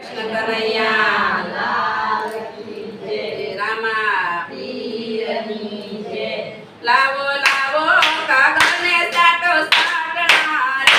કૃષ્ણ કનૈયા લાલ કી જય. રામા પીરની જય. લાવો લાવો કાગળને સાટો સાટણા રે.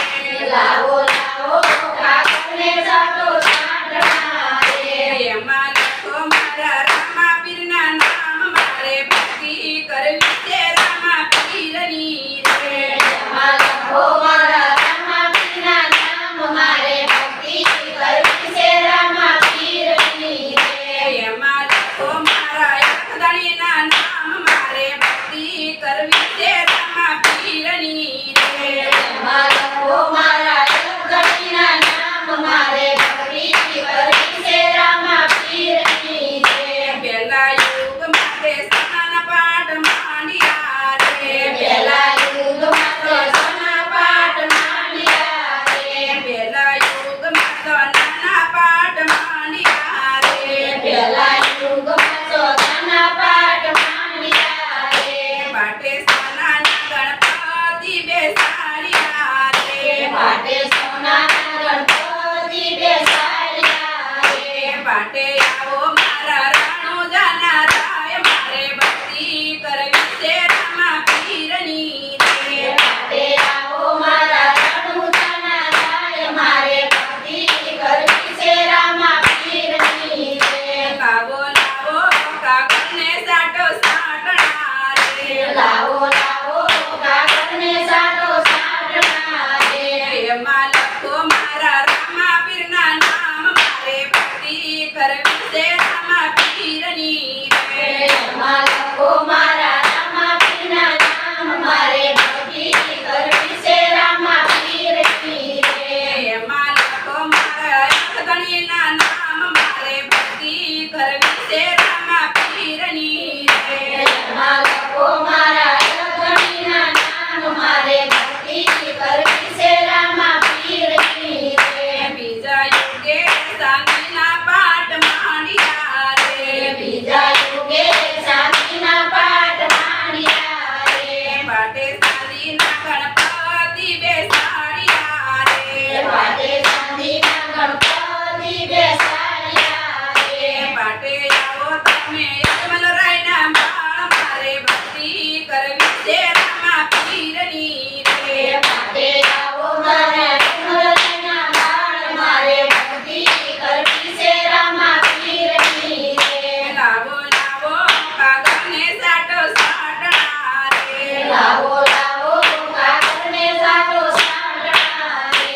લાવો લાવો કાગળને સાટો સાટણા રે. એમાં લખો મારા રામા પીરના નામ, મારે ભક્તિ કરવી છે રામા પીરની રે. એમાં લખો મારા રામા પીરના નામ, મારે ભક્તિ કરવી છે રામા પીરની રે. એમાં લખો મારા એકધણીના નામ, મારે ભક્તિ કરવી છે રામા પીરની રે. એમાં લખો મારા એકધણીના નામ, મારે ભક્તિ કરવી છે રામા પીરની રે. પહેલા યુગ માટે સોનાના પાટ માંડ્યા રે. પહેલા યુગમાં તો સોના પાટ માંડ્યા રે. પહેલા યુગમાં તો નાના પાટ માંડ્યા રે. પહેલા યુગમાં તો સોના પાટ માંડ્યા રે. પાટે સોનાના ગણપતિ બેસાડ્યા રે. પાટે સોનાના ગણપતિ બેસાડ્યા રે. પાટે આવો મારા રણુજાના રાય, મારે ભક્તિ કરવી છે રામા પીરની રે. પાટે આવો મારા રણુજાના રાય, મારે ભક્તિ કરવી છે રામા પીરની રે. લાવો લાવો કાગળને સાટો સાટણા રે. લાવો લાવો કાગળને સાટો સાટણા રે. એમાં લખો મારા રામા પીરના નામ, મારે ભક્તિ કરવી છે રામા પીરની રે. એમાં લખો મારા રામા પીરના નામ, મારે ભક્તિ કરવી છે રામા પીરની રે. એમાં લખો મારા એકધણીના નામ, મારે ભક્તિ કરવી છે રામા પીરની રે. એમાં લખો મારા એકધણીના નામ, મારે ભક્તિ કરવી છે રામા પીરની રે. બીજા યુગે ચાંદીના પાટ માંડ્યા રે. બીજા યુગે ચાંદીના પાટ માંડ્યા રે. પાટે ચાંદીના ગણપતિ બેસાડ્યા રે. પાટે ચાંદીના ગણપતિ બેસાડ્યા રે. પાટે આવો તમે યજમલરાયના બાળ, મારે ભક્તિ કરવી છે રામા પીરની રે. પાટે આવો મારા રણુજાના બાળ, મારે ભક્તિ કરવી છે રામા પીરની રે. લાવો લાવો કાગળને સાટો સાટણા રે. લાવો લાવો કાગળને સાટો સાટણા રે.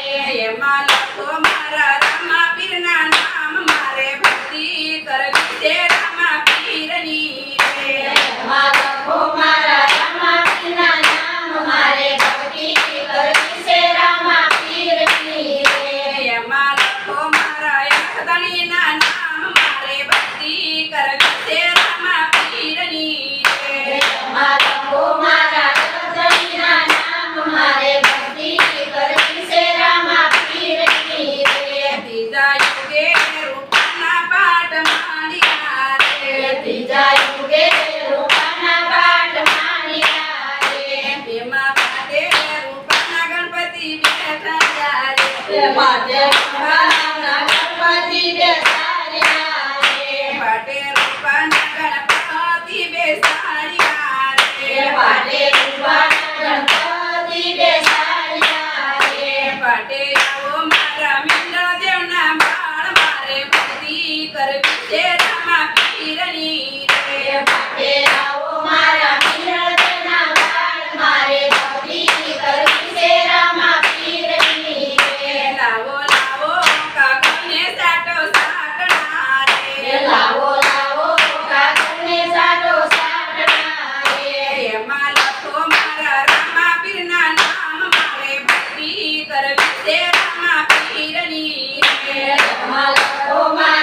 એમાં લખો મારા રામા પીરના નામ, મારે ભક્તિ કરવી છે રામા પીરની રે. એમાં લખો મારા રામા પીરના નામ, મારે ભક્તિ કરવી છે રામા પીરની રે. એમાં લખો મારા એકધણીના નામ, મારે ભક્તિ કરવી છે રામા પીરની રે. એમાં લખો મારા એકધણીના નામ, મારે ભક્તિ કરવી છે રામા પીરની રે. ત્રીજા યુગે રૂપાના પાટ માંડ્યા રે. ત્રીજા યુગે રૂપાના પાટ માંડ્યા રે. એમાં પાટે રૂપાના ગણપતિ બેઠા રે. પાટે રૂપાના ગણપતિ બેસાડ્યા રે. પાટે રૂપાના ગણપતિ બેસાડ્યા રે. પાટે રૂપાના ગણપતિ બેસાડ્યા રે. પાટે આવો મારા મિંડળદેવના બાળ, મારે ભક્તિ કરવી છે રામા પીરની રે. પાટે આવો મારા મિલનના બાળ, મારે ભક્તિ કરવી છે રામા પીરની રે. લાવો લાવો કાગળને સાટો સાટણા રે. લાવો લાવો કાગળને સાટો સાટણા રે. એમાં લખો મારા રામા પીરના નામ, મારે ભક્તિ કરવી છે રામા પીરની રે. એમાં લખો મારા